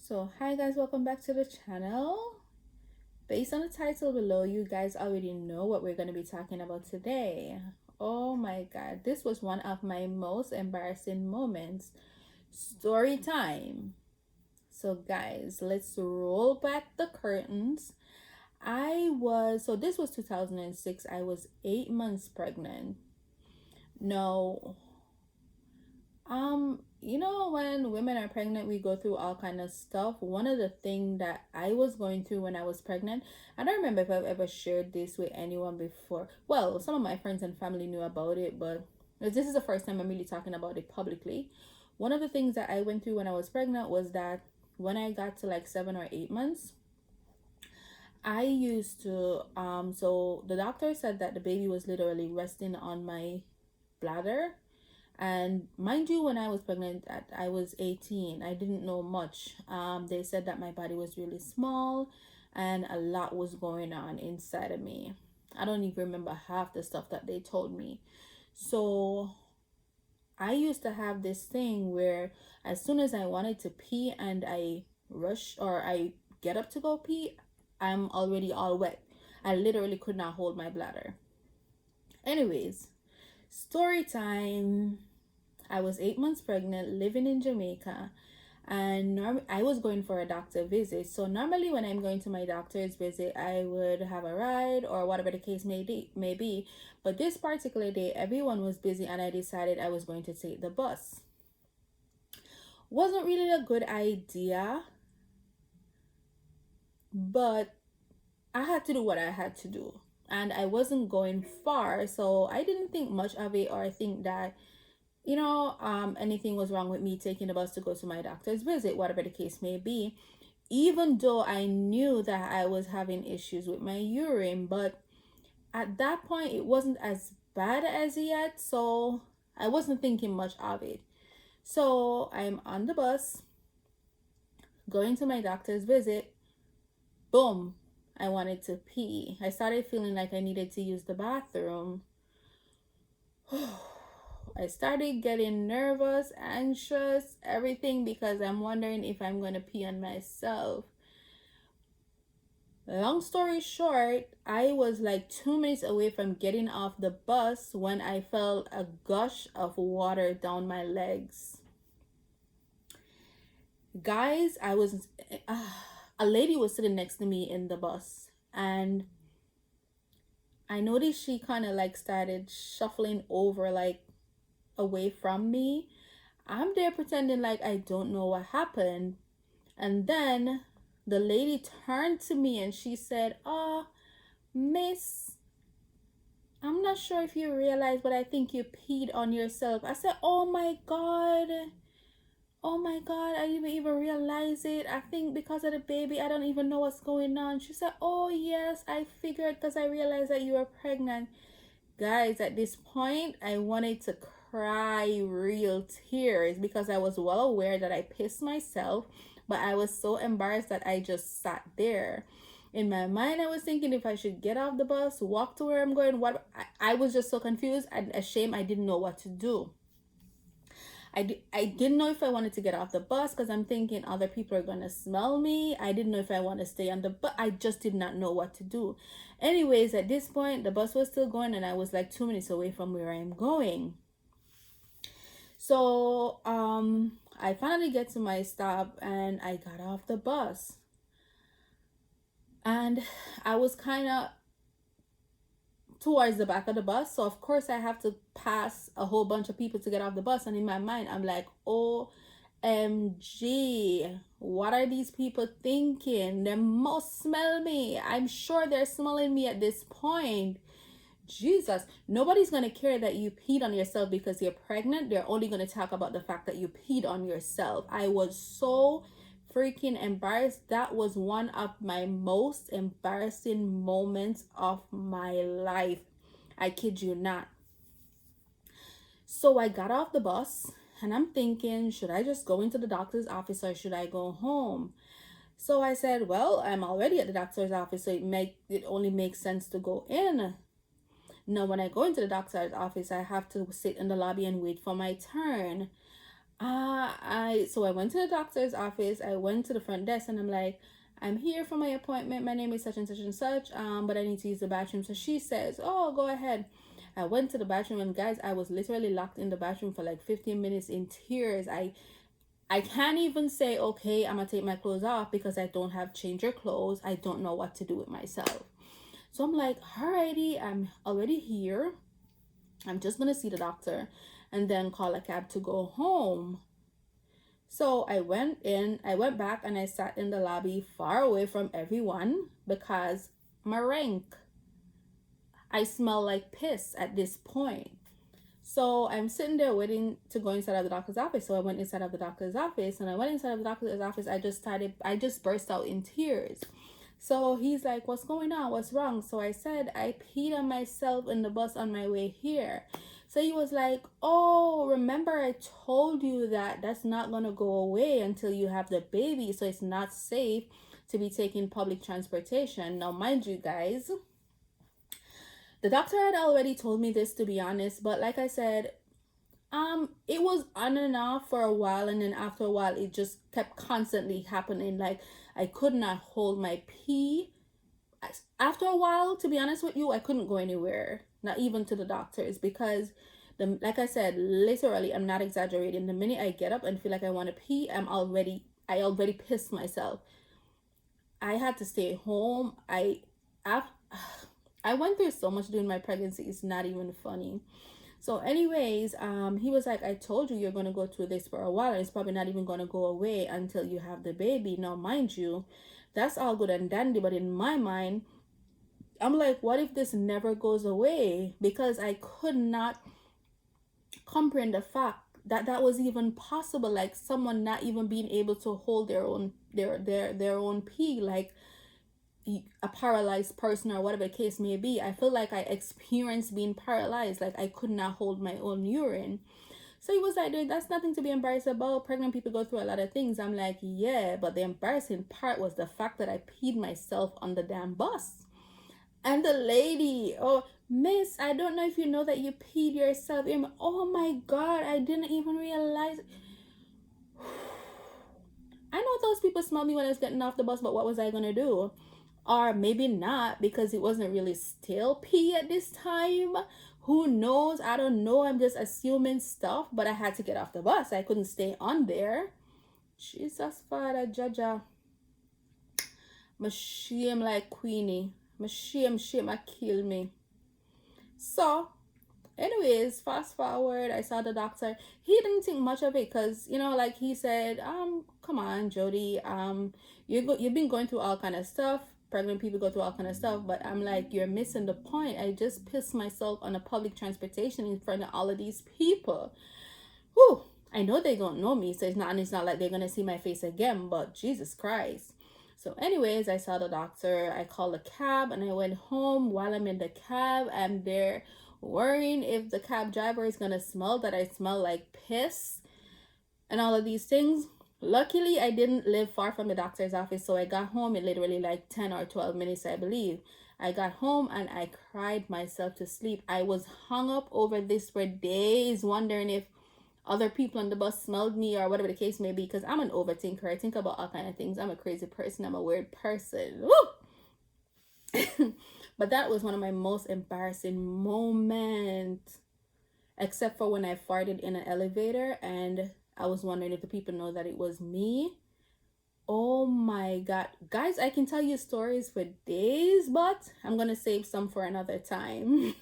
So, hi guys, welcome back to the channel. Based on the title below, you guys already know what we're going to be talking about today. Oh my god, this was one of my most embarrassing moments. Story time. So, guys, let's roll back the curtains. This was 2006. I was 8 months pregnant. No, when women are pregnant, we go through all kind of stuff. One of the thing that I was going through when I was pregnant, I don't remember if I've ever shared this with anyone before. Well, some of my friends and family knew about it, but this is the first time I'm really talking about it publicly. One of the things that I went through when I was pregnant was that when I got to like 7 or 8 months, I used to so the doctor said that the baby was literally resting on my bladder. And mind you, when I was pregnant, I was 18. I didn't know much. They said that my body was really small and a lot was going on inside of me. I don't even remember half the stuff that they told me. So I used to have this thing where as soon as I wanted to pee and I rush or I get up to go pee, I'm already all wet. I literally could not hold my bladder. Anyways, story time. I was 8 months pregnant, living in Jamaica, and I was going for a doctor visit. So normally, when I'm going to my doctor's visit, I would have a ride or whatever the case may be. But this particular day, everyone was busy, and I decided I was going to take the bus. Wasn't really a good idea, but I had to do what I had to do, and I wasn't going far, so I didn't think much of it or think that anything was wrong with me taking the bus to go to my doctor's visit, whatever the case may be, even though I knew that I was having issues with my urine. But at that point, it wasn't as bad as yet, so I wasn't thinking much of it. So I'm on the bus going to my doctor's visit. Boom, I wanted to pee. I started feeling like I needed to use the bathroom. I started getting nervous, anxious, everything because I'm wondering if I'm going to pee on myself. Long story short, I was like 2 minutes away from getting off the bus when I felt a gush of water down my legs. Guys, a lady was sitting next to me in the bus, and I noticed she kind of like started shuffling over, like away from me. I'm there pretending like I don't know what happened. And then the lady turned to me and she said, Miss, I'm not sure if you realize, but I think you peed on yourself. I said, oh my God. Oh my God, I didn't even realize it. I think because of the baby, I don't even know what's going on. She said, oh yes, I figured because I realized that you were pregnant. Guys, at this point, I wanted to cry real tears because I was well aware that I pissed myself, but I was so embarrassed that I just sat there. In my mind, I was thinking if I should get off the bus, walk to where I'm going. I was just so confused and ashamed. I didn't know what to do. I didn't know if I wanted to get off the bus because I'm thinking other people are going to smell me. I didn't know if I want to stay on the bus. I just did not know what to do. Anyways, at this point, the bus was still going and I was like 2 minutes away from where I'm going. So, I finally get to my stop and I got off the bus. And I was kind of towards the back of the bus. So of course I have to pass a whole bunch of people to get off the bus. And in my mind, I'm like, OMG, what are these people thinking? They must smell me. I'm sure they're smelling me at this point. Jesus, nobody's going to care that you peed on yourself because you're pregnant. They're only going to talk about the fact that you peed on yourself. I was so freaking embarrassed. That was one of my most embarrassing moments of my life. I kid you not. So I got off the bus and I'm thinking, should I just go into the doctor's office or should I go home? So I said, well, I'm already at the doctor's office, so it only makes sense to go in. Now, when I go into the doctor's office, I have to sit in the lobby and wait for my turn. I went to the doctor's office. I went to the front desk and I'm like, I'm here for my appointment. My name is such and such and such. But I need to use the bathroom. So she says, oh, go ahead. I went to the bathroom and guys, I was literally locked in the bathroom for like 15 minutes in tears. I can't even say, okay, I'm gonna take my clothes off because I don't have changer clothes. I don't know what to do with myself. So I'm like, alrighty, I'm already here. I'm just gonna see the doctor and then call a cab to go home. So I went back and I sat in the lobby far away from everyone because my rank, I smell like piss at this point. So I'm sitting there waiting to go inside of the doctor's office. So I went inside of the doctor's office and I went inside of the doctor's office. I just burst out in tears. So he's like, what's going on? What's wrong? So I said, I peed on myself in the bus on my way here. So he was like, oh, remember I told you that that's not going to go away until you have the baby. So it's not safe to be taking public transportation. Now, mind you guys, the doctor had already told me this, to be honest, but like I said, it was on and off for a while, and then after a while it just kept constantly happening. Like I could not hold my pee. After a while, to be honest with you, I couldn't go anywhere, not even to the doctors, because like I said, literally, I'm not exaggerating, the minute I get up and feel like I want to pee, I already pissed myself. I had to stay home. I went through so much during my pregnancy, it's not even funny. So, anyways, he was like, I told you you're gonna go through this for a while, and it's probably not even gonna go away until you have the baby. Now, mind you, that's all good and dandy, but in my mind, I'm like, what if this never goes away? Because I could not comprehend the fact that that was even possible. Like someone not even being able to hold their own pee, like a paralyzed person or whatever the case may be. I feel like I experienced being paralyzed, like I could not hold my own urine. So he was like, dude, that's nothing to be embarrassed about. Pregnant people go through a lot of things. I'm like, yeah, but the embarrassing part was the fact that I peed myself on the damn bus. And the lady, oh, miss, I don't know if you know that you peed yourself. Oh my God, I didn't even realize. I know those people smelled me when I was getting off the bus, but what was I going to do? Or maybe not, because it wasn't really still pee at this time. Who knows? I don't know. I'm just assuming stuff, but I had to get off the bus. I couldn't stay on there. Jesus, Father, Jaja. My shame like Queenie. My shame, I kill me. So, anyways, fast forward, I saw the doctor. He didn't think much of it because, like he said, come on, Jody, you've been going through all kind of stuff. Pregnant people go through all kind of stuff, but I'm like, you're missing the point. I just pissed myself on a public transportation in front of all of these people. Whew. I know they don't know me, so it's not like they're gonna see my face again, but Jesus Christ. So anyways, I saw the doctor, I called a cab and I went home. While I'm in the cab, I'm there worrying if the cab driver is gonna smell that I smell like piss and all of these things. Luckily, I didn't live far from the doctor's office, so I got home in literally like 10 or 12 minutes, I believe. I got home and I cried myself to sleep. I was hung up over this for days, wondering if other people on the bus smelled me or whatever the case may be, because I'm an overthinker. I think about all kind of things. I'm a crazy person. I'm a weird person. Woo! But that was one of my most embarrassing moments, except for when I farted in an elevator and I was wondering if the people know that it was me. Oh my God. Guys, I can tell you stories for days, but I'm going to save some for another time.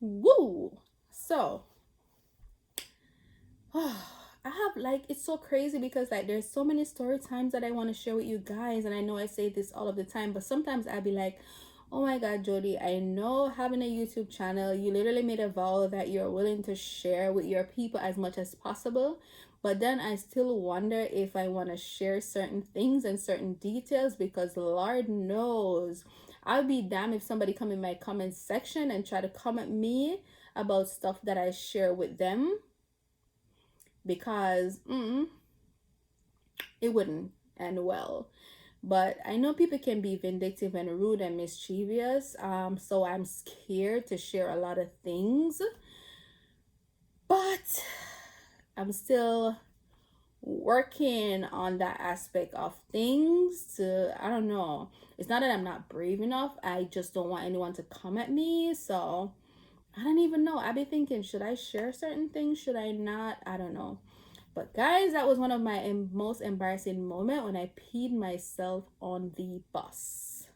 Woo! So, I have like, it's so crazy because like there's so many story times that I want to share with you guys, and I know I say this all of the time, but sometimes I'll be like, oh my God, Jody, I know having a YouTube channel, you literally made a vow that you're willing to share with your people as much as possible, but then I still wonder if I want to share certain things and certain details, because Lord knows I'll be damned if somebody come in my comment section and try to comment me about stuff that I share with them, because it wouldn't end well. But I know people can be vindictive and rude and mischievous, so I'm scared to share a lot of things. But I'm still working on that aspect of things. To, I don't know, it's not that I'm not brave enough, I just don't want anyone to come at me. So I don't even know. I be thinking, should I share certain things, should I not? I don't know. But guys, that was one of my most embarrassing moment when I peed myself on the bus.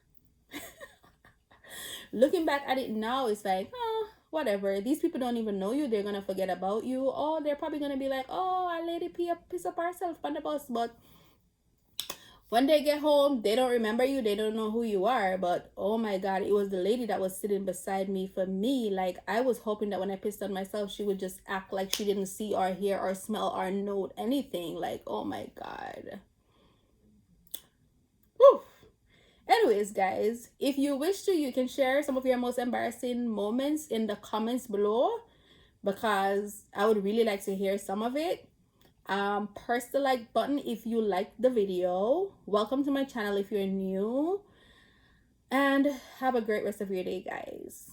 Looking back at it now, it's like, oh, whatever. These people don't even know you. They're gonna forget about you. Or they're probably gonna be like, oh, our lady piss up herself on the bus. But when they get home, they don't remember you. They don't know who you are. But oh my God, it was the lady that was sitting beside me. For me, like, I was hoping that when I pissed on myself, she would just act like she didn't see or hear or smell or note anything. Like, oh my God. Whew. Anyways, guys, if you wish to, you can share some of your most embarrassing moments in the comments below, because I would really like to hear some of it. Press the like button if you liked the video. Welcome to my channel if you're new, and have a great rest of your day, guys.